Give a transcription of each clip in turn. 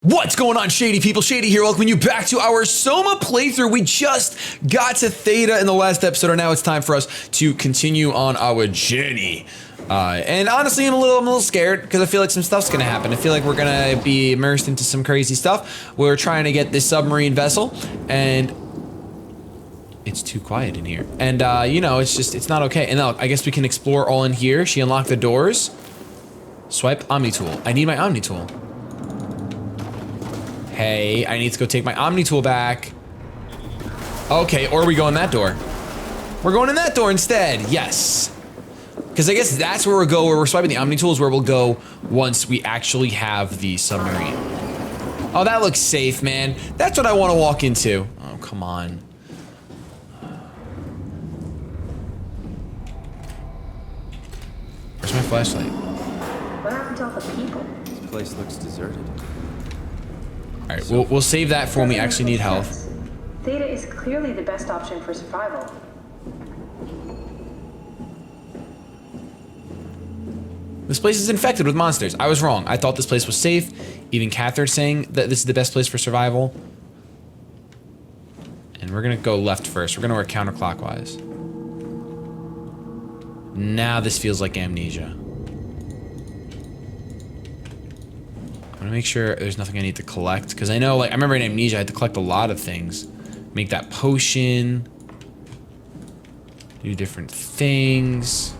What's going on, Shady people? Shady here, welcoming you back to our SOMA playthrough. We just got to Theta in the last episode, and now it's time for us to continue on our journey. And honestly, I'm a little scared because I feel like some stuff's gonna happen. I feel like we're gonna be immersed into some crazy stuff. We're trying to get this submarine vessel, and it's too quiet in here. And you know, it's not okay. And look, I guess we can explore all in here. She unlocked the doors. Swipe Omni tool. I need my Omni tool. Hey, I need to go take my Omni tool back. Okay, or we go in that door. We're going in that door instead, yes. Because I guess that's where we'll go, where we're swiping the Omni tool is where we'll go once we actually have the submarine. Oh, that looks safe, man. That's what I want to walk into. Oh, come on. Where's my flashlight? What happened to all the people? This place looks deserted. All right, we'll save that for when we actually need health. Theta is clearly the best option for survival. This place is infected with monsters. I was wrong. I thought this place was safe. Even Catherine's saying that this is the best place for survival. And we're gonna go left first. We're gonna work counterclockwise. Now this feels like Amnesia. I want to make sure there's nothing I need to collect, because I know, like, I remember in Amnesia I had to collect a lot of things. Make that potion. Do different things.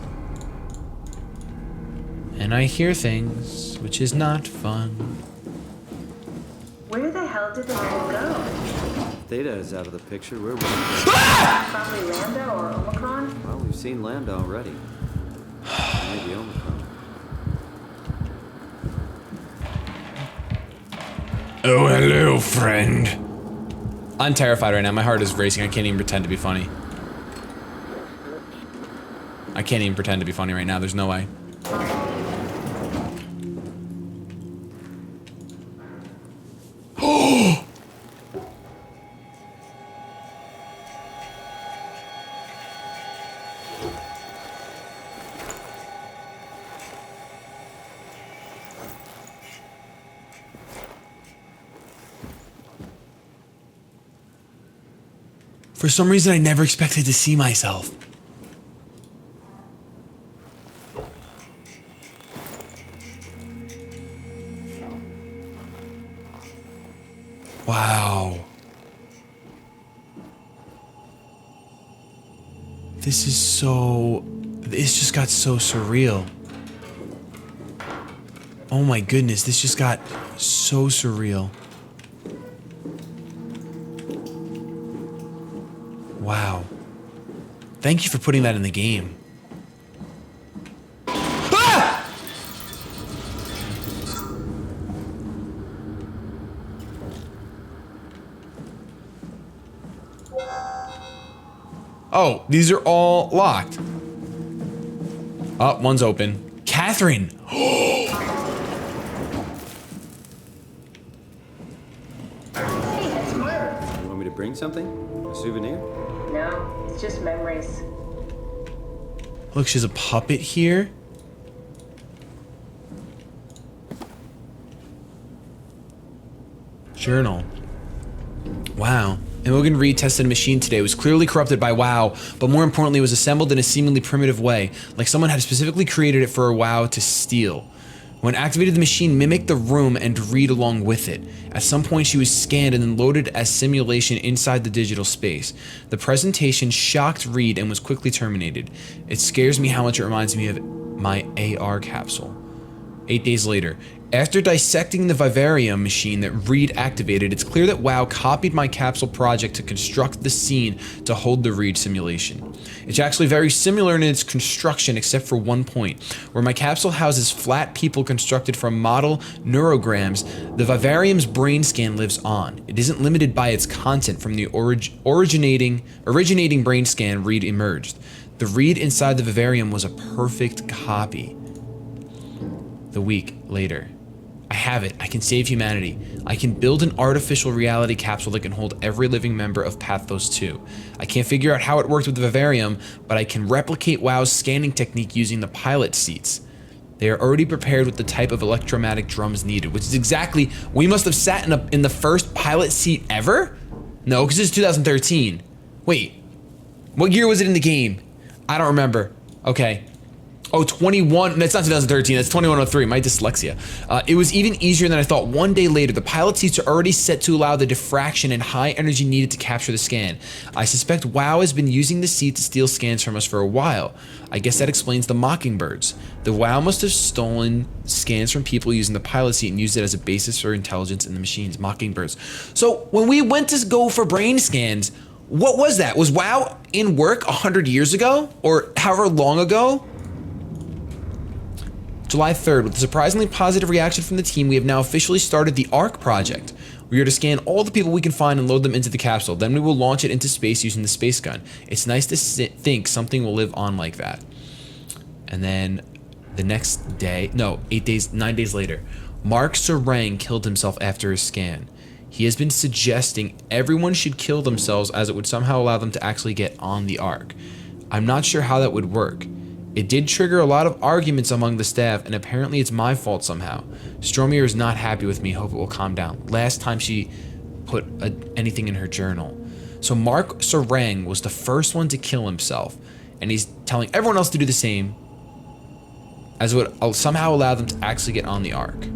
And I hear things, which is not fun. Where the hell did they all go? Theta is out of the picture. Where was Probably Lambda or Omicron? Well, we've seen Lambda already. Maybe Omicron. Oh, hello, friend. I'm terrified right now. My heart is racing. I can't even pretend to be funny. I can't even pretend to be funny right now. There's no way. Oh! For some reason, I never expected to see myself. Wow. This just got so surreal. Oh my goodness, this just got so surreal. Wow. Thank you for putting that in the game. Ah! Oh, these are all locked. Oh, one's open. Catherine! Hey, that's Mark. You want me to bring something? A souvenir? No, it's just memories. Look, she's a puppet here. Journal. Wow. Imogen Reed tested a machine today. It was clearly corrupted by WoW, but more importantly, it was assembled in a seemingly primitive way, like someone had specifically created it for a WoW to steal. When activated, the machine mimicked the room and Reed along with it. At some point, she was scanned and then loaded as simulation inside the digital space. The presentation shocked Reed and was quickly terminated. It scares me how much it reminds me of my AR capsule. 8 days later, after dissecting the vivarium machine that Reed activated, it's clear that WoW copied my capsule project to construct the scene to hold the Reed simulation. It's actually very similar in its construction except for one point. Where my capsule houses flat people constructed from model neurograms, the vivarium's brain scan lives on. It isn't limited by its content from the originating brain scan Reed emerged. The Reed inside the vivarium was a perfect copy. The week later. I have it. I can save humanity. I can build an artificial reality capsule that can hold every living member of Pathos 2. I can't figure out how it worked with the vivarium, but I can replicate WoW's scanning technique using the pilot seats. They are already prepared with the type of electromagnetic drums needed, which is exactly, we must have sat in the first pilot seat ever? No, because it's 2013. Wait, what year was it in the game? I don't remember. Okay. Oh, 21, that's not 2013, that's 2103, my dyslexia. It was even easier than I thought. One day later, the pilot seats are already set to allow the diffraction and high energy needed to capture the scan. I suspect WoW has been using the seat to steal scans from us for a while. I guess that explains the Mockingbirds. The WoW must have stolen scans from people using the pilot seat and used it as a basis for intelligence in the machines, Mockingbirds. So when we went to go for brain scans, what was that? Was WoW in work 100 years ago? Or however long ago? July 3rd, with a surprisingly positive reaction from the team, we have now officially started the ARC project. We are to scan all the people we can find and load them into the capsule. Then we will launch it into space using the space gun. It's nice to think something will live on like that. And then the next day, no, 9 days later, Mark Sarang killed himself after his scan. He has been suggesting everyone should kill themselves as it would somehow allow them to actually get on the ARC. I'm not sure how that would work. It did trigger a lot of arguments among the staff, and apparently it's my fault somehow. Stromier is not happy with me, hope it will calm down. Last time she put anything in her journal. So Mark Sarang was the first one to kill himself, and he's telling everyone else to do the same, as it would somehow allow them to actually get on the ARC.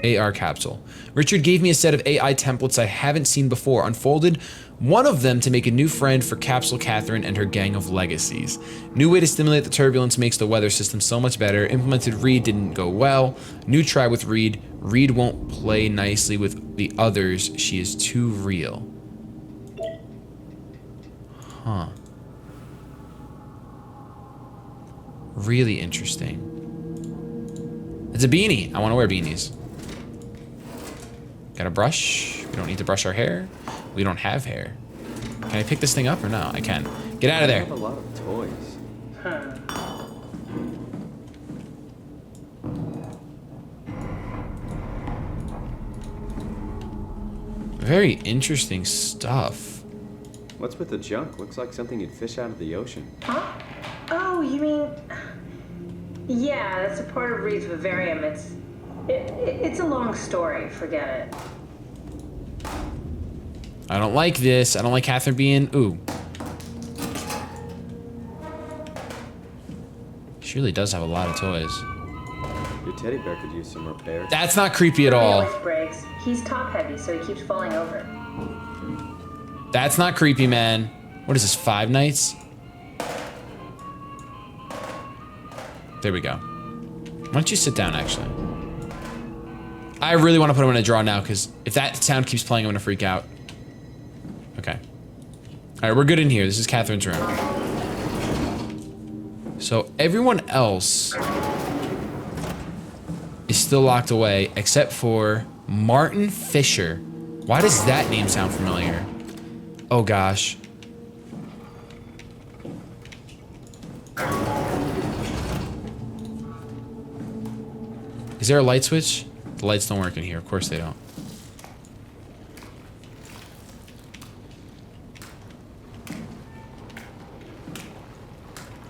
AR capsule. Richard gave me a set of AI templates I haven't seen before, unfolded one of them to make a new friend for Capsule Catherine and her gang of legacies. New way to stimulate the turbulence makes the weather system so much better. Implemented Reed didn't go well. New try with Reed. Reed won't play nicely with the others. She is too real. Huh. Really interesting. It's a beanie. I want to wear beanies. Got a brush. We don't need to brush our hair. We don't have hair. Can I pick this thing up or no? I can. Get out of there. I have a lot of toys. Very interesting stuff. What's with the junk? Looks like something you'd fish out of the ocean. Huh? Oh, you mean... Yeah, that's a part of Reed's vivarium. It's a long story. Forget it. I don't like this. I don't like Catherine being... Ooh. She really does have a lot of toys. Your teddy bear could use some repair. That's not creepy at all. He always breaks. He's top heavy, so he keeps falling over. That's not creepy, man. What is this, 5 nights? There we go. Why don't you sit down, actually? I really want to put him in a draw now, because if that sound keeps playing, I'm going to freak out. Okay. Alright, we're good in here. This is Catherine's room. So, everyone else is still locked away, except for Martin Fisher. Why does that name sound familiar? Oh, gosh. Is there a light switch? The lights don't work in here. Of course they don't.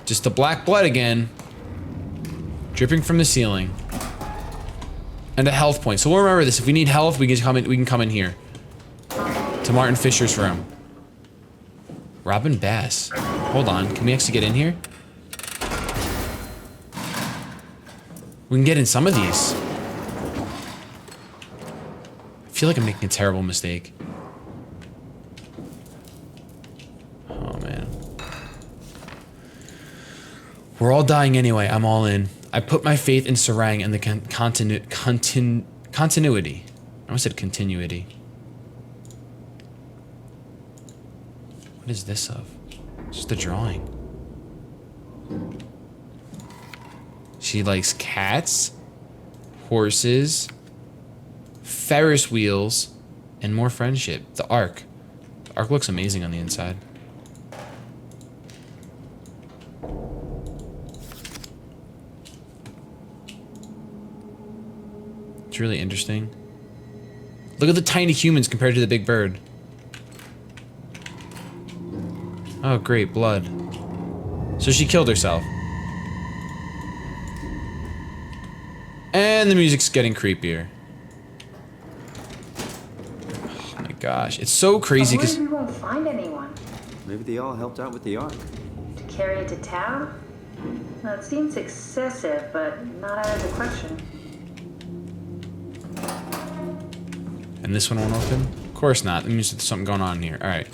Just the black blood again. Dripping from the ceiling. And a health point. So we'll remember this. If we need health, we can come in here. To Martin Fisher's room. Robin Bass. Hold on. Can we actually get in here? We can get in some of these. I feel like I'm making a terrible mistake. Oh, man. We're all dying anyway. I'm all in. I put my faith in Sarang and the continuity. I almost said continuity. What is this of? It's just a drawing. She likes cats, horses, Ferris wheels, and more friendship. The Ark. The Ark looks amazing on the inside. It's really interesting. Look at the tiny humans compared to the big bird. Oh, great, blood. So she killed herself. And the music's getting creepier. Oh my gosh, it's so crazy I'm worried because we won't find anyone. Maybe they all helped out with the ark. To carry it to town? Well, it seems excessive, but not out of the question. and this one won't open. Of course not. That means there's something going on here. All right.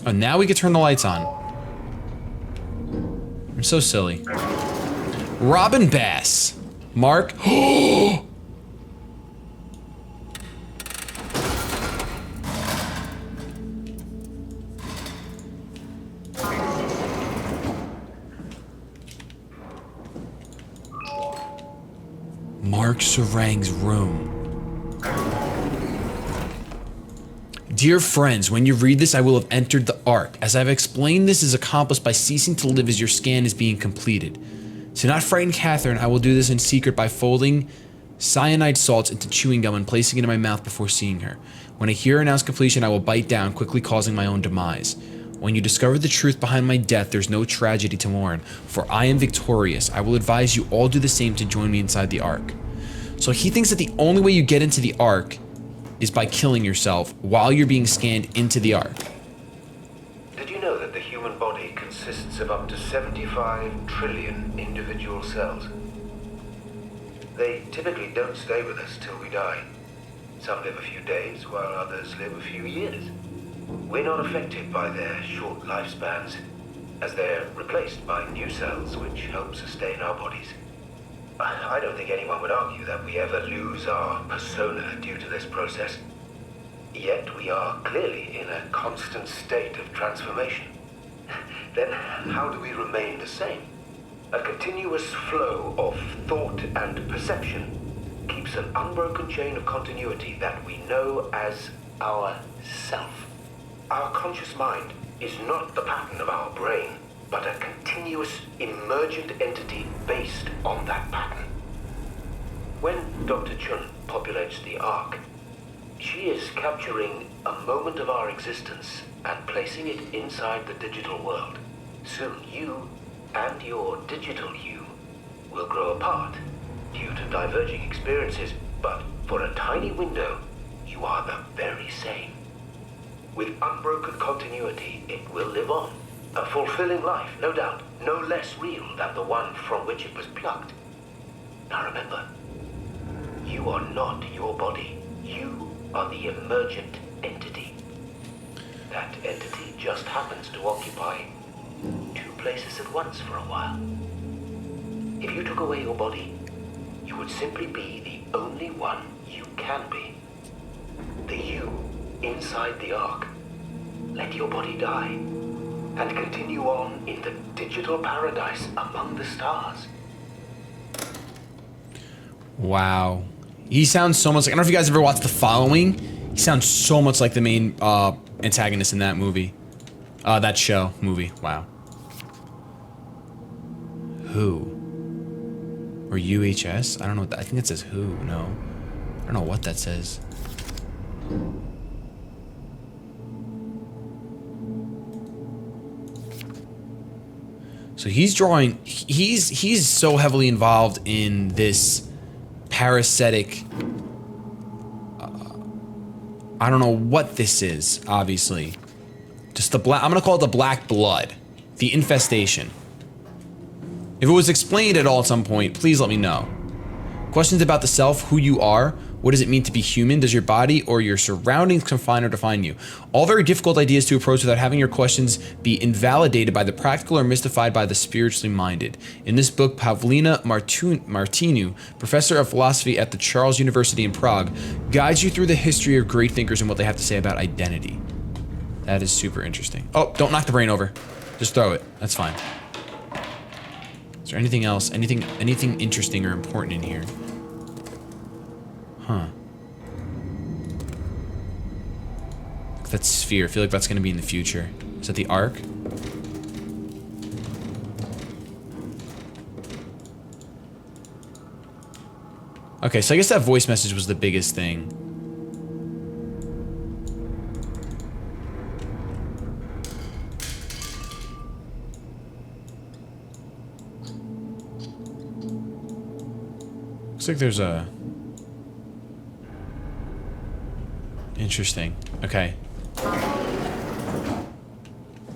Oh, now we can turn the lights on. I'm so silly. Robin Bass. Mark. Mark Sarang's room. Dear friends, when you read this, I will have entered the Ark. As I've explained, this is accomplished by ceasing to live as your scan is being completed. To not frighten Catherine, I will do this in secret by folding cyanide salts into chewing gum and placing it in my mouth before seeing her. When I hear her announce completion, I will bite down, quickly causing my own demise. When you discover the truth behind my death, there's no tragedy to mourn, for I am victorious. I will advise you all do the same to join me inside the Ark. So he thinks that the only way you get into the Ark is by killing yourself while you're being scanned into the Ark. Did you know that the human body consists of up to 75 trillion individual cells? They typically don't stay with us till we die. Some live a few days, while others live a few years. We're not affected by their short lifespans, as they're replaced by new cells which help sustain our bodies. I don't think anyone would argue that we ever lose our persona due to this process. Yet we are clearly in a constant state of transformation. Then how do we remain the same? A continuous flow of thought and perception keeps an unbroken chain of continuity that we know as our self. Our conscious mind is not the pattern of our brain, but a continuous, emergent entity based on that pattern. When Dr. Chun populates the Ark, she is capturing a moment of our existence and placing it inside the digital world. Soon you and your digital you will grow apart due to diverging experiences, but for a tiny window, you are the very same. With unbroken continuity, it will live on. A fulfilling life, no doubt, no less real than the one from which it was plucked. Now remember, you are not your body. You are the emergent entity. That entity just happens to occupy two places at once for a while. If you took away your body, you would simply be the only one you can be. The you inside the Ark. Let your body die and continue on in the digital paradise among the stars. Wow. He sounds so much like, I don't know if you guys ever watched The Following. He sounds so much like the main antagonist in that movie. That show, movie. Wow. Who? Or UHS? I don't know what that, I think it says who, no. I don't know what that says. So he's drawing, he's so heavily involved in this parasitic, I don't know what this is, obviously. Just the black, I'm gonna call it the black blood, the infestation. If it was explained at all at some point, please let me know. Questions about the self, who you are, what does it mean to be human? Does your body or your surroundings confine or define you? All very difficult ideas to approach without having your questions be invalidated by the practical or mystified by the spiritually minded. In this book, Pavlina Martinu, professor of philosophy at the Charles University in Prague, guides you through the history of great thinkers and what they have to say about identity. That is super interesting. Oh, don't knock the brain over. Just throw it. That's fine. Is there anything else? Anything interesting or important in here? Huh. That sphere, I feel like that's gonna be in the future. Is that the Ark? Okay, so I guess that voice message was the biggest thing. Looks like there's a... Interesting. Okay.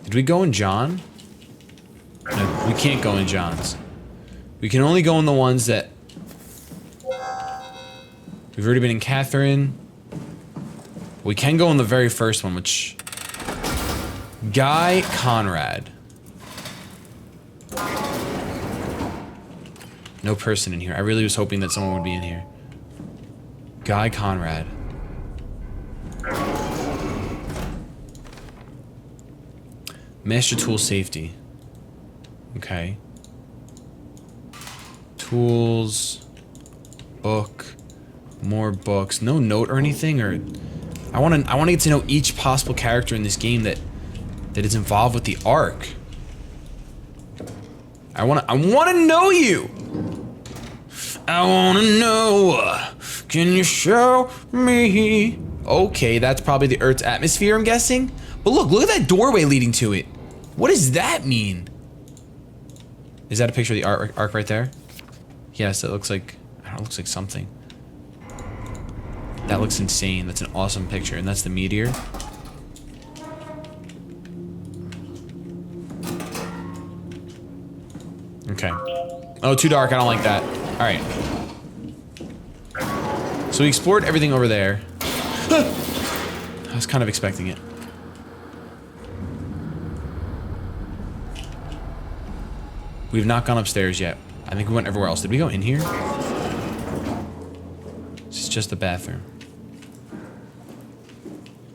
Did we go in John? No, we can't go in John's. We can only go in the ones that... We've already been in Catherine. We can go in the very first one, which... Guy Conrad. No person in here. I really was hoping that someone would be in here. Guy Conrad. Master tool safety. Okay. Tools. Book. More books. No note or anything, or I want to get to know each possible character in this game that is involved with the Ark. I want to know you. I want to know. Can you show me? Okay, that's probably the Earth's atmosphere, I'm guessing. But look at that doorway leading to it. What does that mean? Is that a picture of the Ark right there? Yes, it looks like, I don't know, it looks like something. That looks insane. That's an awesome picture, and that's the meteor. Okay. Oh, too dark. I don't like that. All right. So we explored everything over there. I was kind of expecting it. We've not gone upstairs yet. I think we went everywhere else. Did we go in here? This is just the bathroom.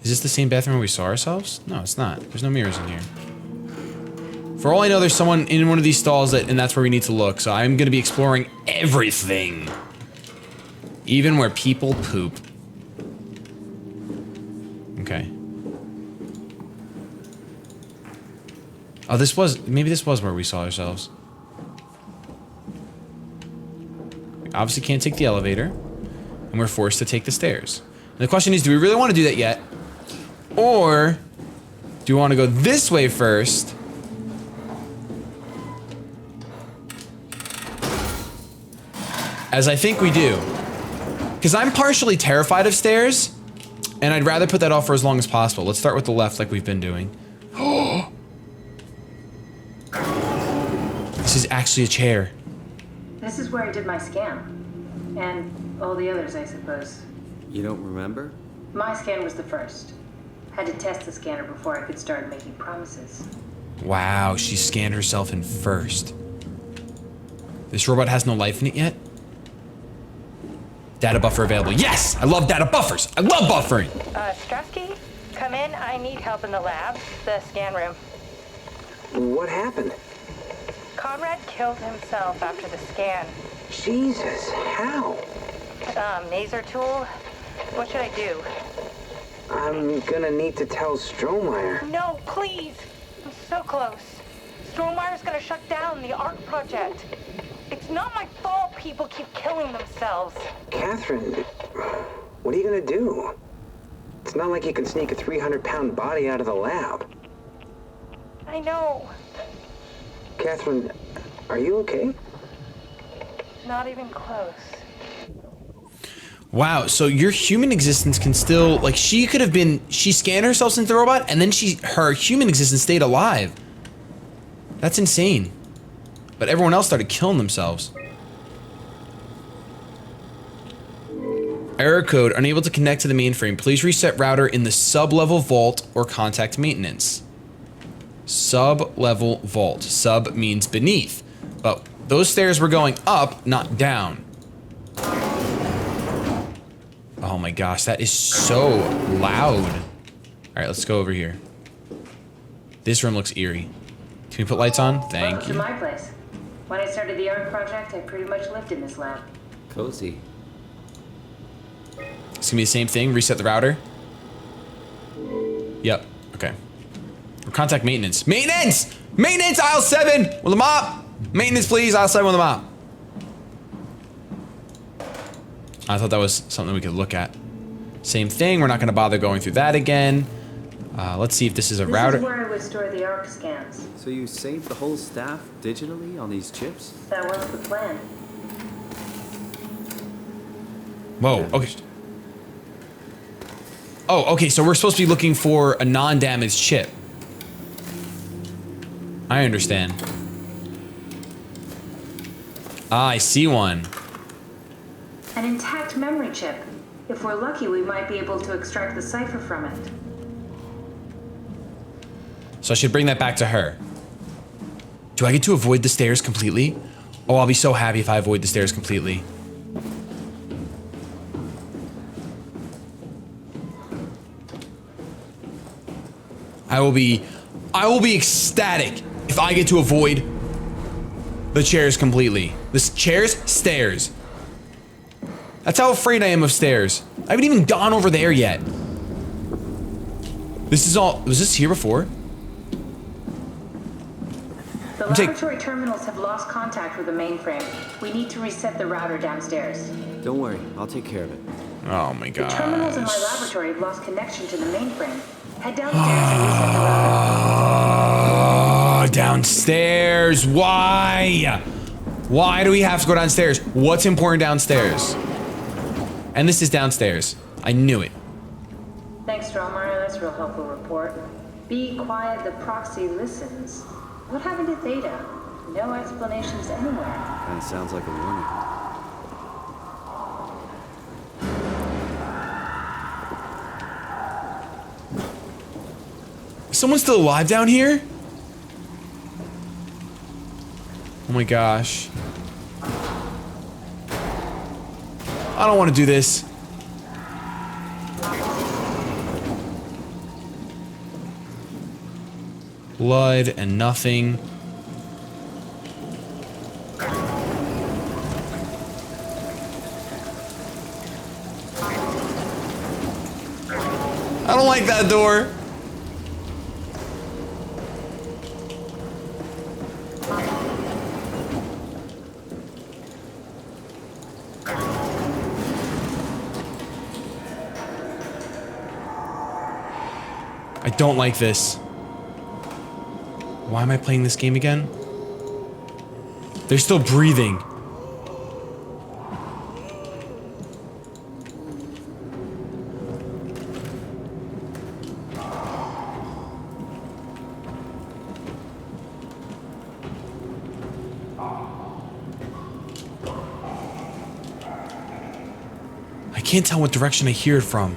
Is this the same bathroom where we saw ourselves? No, it's not. There's no mirrors in here. For all I know, there's someone in one of these stalls and that's where we need to look. So I'm gonna be exploring everything. Even where people poop. Okay. Oh, maybe this was where we saw ourselves. We obviously can't take the elevator, and we're forced to take the stairs. And the question is, do we really want to do that yet? Or do we want to go this way first? As I think we do. Because I'm partially terrified of stairs, and I'd rather put that off for as long as possible. Let's start with the left like we've been doing. This is actually a chair. This is where I did my scan. And all the others, I suppose. You don't remember? My scan was the first. Had to test the scanner before I could start making promises. Wow, she scanned herself in first. This robot has no life in it yet? Data buffer available. Yes! I love data buffers! I love buffering! Strasky, come in. I need help in the lab, the scan room. What happened? Conrad killed himself after the scan. Jesus, how? Maser tool? What should I do? I'm gonna need to tell Strohmeyer. No, please! I'm so close. Strohmeyer's gonna shut down the ARC project. It's not my fault people keep killing themselves. Catherine, what are you gonna do? It's not like you can sneak a 300-pound body out of the lab. I know. Catherine, are you okay? Not even close. Wow, so your human existence can still, like, she could have been, she scanned herself into the robot, and then her human existence stayed alive. That's insane. But everyone else started killing themselves. Error code, unable to connect to the mainframe. Please reset router in the sub-level vault or contact maintenance. Sub-level vault. Sub means beneath. But those stairs were going up, not down. Oh my gosh, that is so loud. Alright, let's go over here. This room looks eerie. Can we put lights on? Thank Welcome you. to my place. When I started the ARC project, I pretty much lived in this lab. Cozy. It's gonna be the same thing. Reset the router. Yep. Okay. Or contact maintenance. Maintenance! Maintenance! Aisle 7 with a mop! Maintenance, please. Aisle 7 with a mop. I thought that was something we could look at. Same thing. We're not gonna bother going through that again. Let's see if this is a router. This is where I would store the ARC scans. So you saved the whole staff digitally on these chips? That was the plan. Whoa, okay. Oh, okay, so we're supposed to be looking for a non-damaged chip. I understand. Ah, I see one. An intact memory chip. If we're lucky, we might be able to extract the cipher from it. So I should bring that back to her. Do I get to avoid the stairs completely? Oh, I'll be so happy if I avoid the stairs completely. I will be ecstatic if I get to avoid the chairs completely. Stairs. That's how afraid I am of stairs. I haven't even gone over there yet. This is all, was this here before? The laboratory terminals have lost contact with the mainframe. We need to reset the router downstairs. Don't worry, I'll take care of it. Oh my god. The terminals in my laboratory have lost connection to the mainframe. Head downstairs and reset the router. Downstairs. Why? Why do we have to go downstairs? What's important downstairs? And this is downstairs. I knew it. Thanks, Strohmeyer. That's a real helpful report. Be quiet, the proxy listens. What happened to Theta? No explanations anywhere. Kinda sounds like a warning. Is someone still alive down here? Oh my gosh. I don't want to do this. Blood and nothing. I don't like that door. I don't like this. Why am I playing this game again? They're still breathing. I can't tell what direction I hear it from.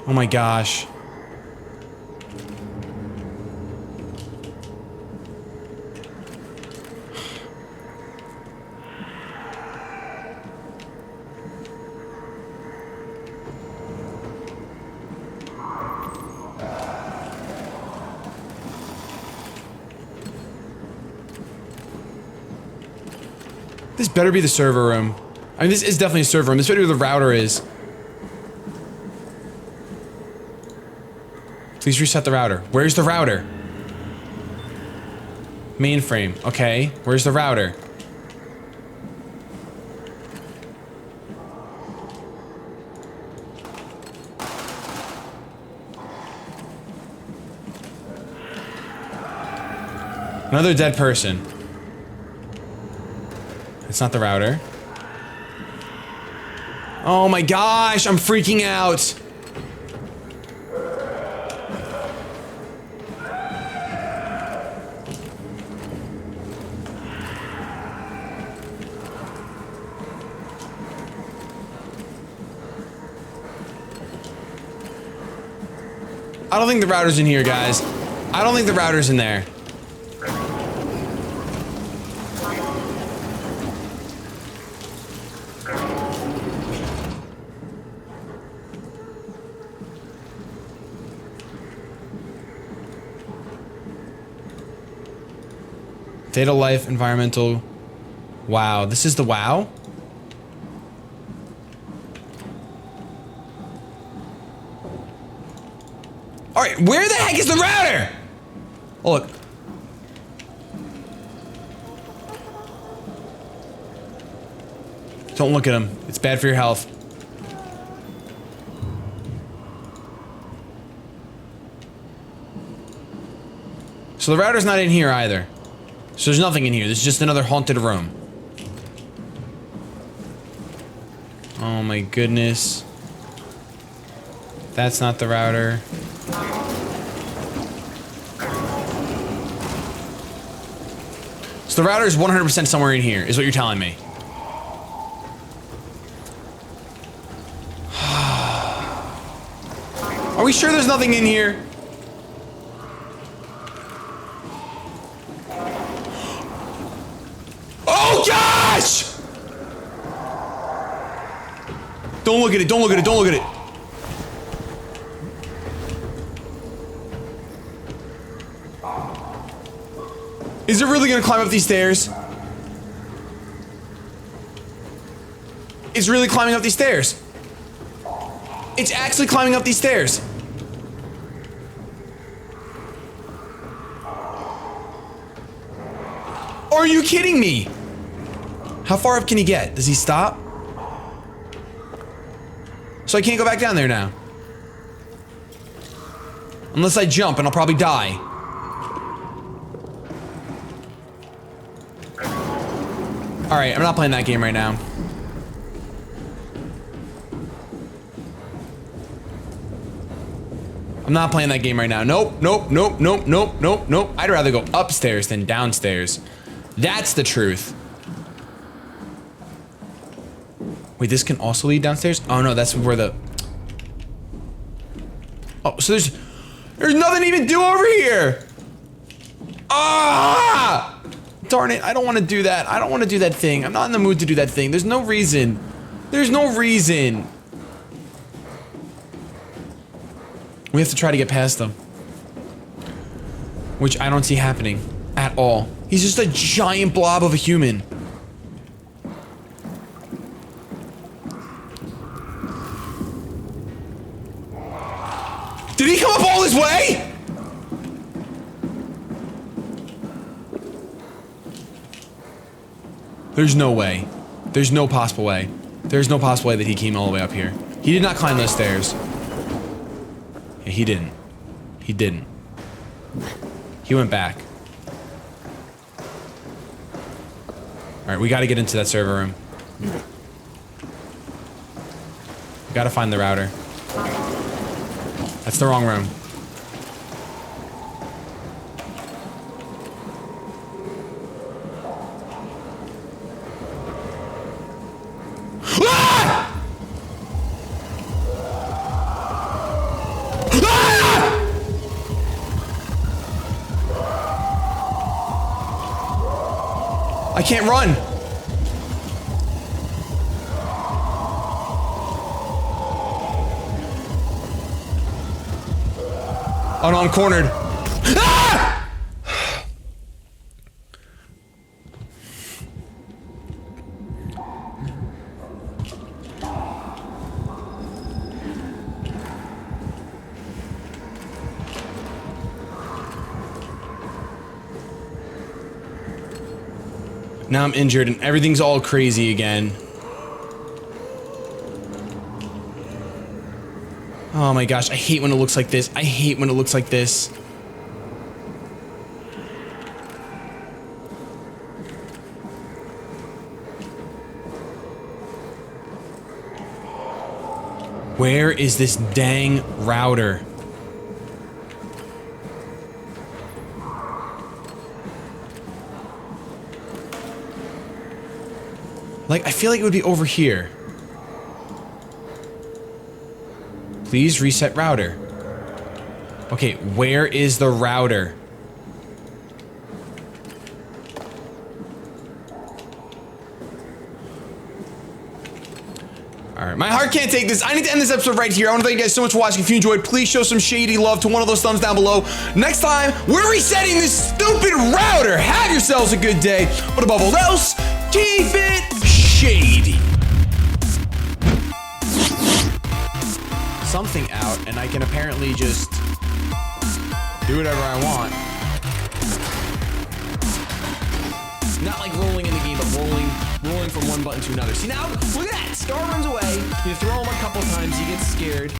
Oh my gosh. This better be the server room. I mean, this is definitely a server room. This better be where the router is. Please reset the router. Where's the router? Mainframe. Okay. Where's the router? Another dead person. It's not the router. Oh my gosh, I'm freaking out. I don't think the router's in here, guys. I don't think the router's in there. Data life, environmental. Wow, this is the WoW? Alright, where the heck is the router? Oh, look. Don't look at him. It's bad for your health. So the router's not in here either. So there's nothing in here. This is just another haunted room. Oh my goodness. That's not the router. So the router is 100% somewhere in here, is what you're telling me. Are we sure there's nothing in here? Oh gosh! Don't look at it, don't look at it, don't look at it. Is it really gonna climb up these stairs? It's really climbing up these stairs. It's actually climbing up these stairs. Are you kidding me? How far up can he get? Does he stop? So I can't go back down there now. Unless I jump and I'll probably die. Alright, I'm not playing that game right now. I'm not playing that game right now. Nope, nope, nope, nope, nope, nope, nope. I'd rather go upstairs than downstairs. That's the truth. Wait, this can also lead downstairs? Oh no, that's where the... Oh, so there's nothing to even do over here! Ah! Darn it, I don't want to do that. I don't want to do that thing. I'm not in the mood to do that thing. There's no reason. There's no reason. We have to try to get past them. Which I don't see happening at all. He's just a giant blob of a human. Did he come up all this way? There's no way. There's no possible way. There's no possible way that he came all the way up here. He did not climb those stairs. Yeah, he didn't. He didn't. He went back. Alright, we gotta get into that server room. We gotta find the router. That's the wrong room. Ah! Ah! I can't run. Oh no, I'm cornered. Ah! Now I'm injured and everything's all crazy again. Oh my gosh, I hate when it looks like this. I hate when it looks like this. Where is this dang router? Like, I feel like it would be over here. Please reset router. Okay, where is the router? Alright, my heart can't take this. I need to end this episode right here. I want to thank you guys so much for watching. If you enjoyed, please show some shady love to one of those thumbs down below. Next time, we're resetting this stupid router. Have yourselves a good day. But above all else, keep it shady. Something out, and I can apparently just do whatever I want. Not like rolling in the game, but rolling from one button to another. See now, look at that! Scar runs away, you throw him a couple times, he gets scared.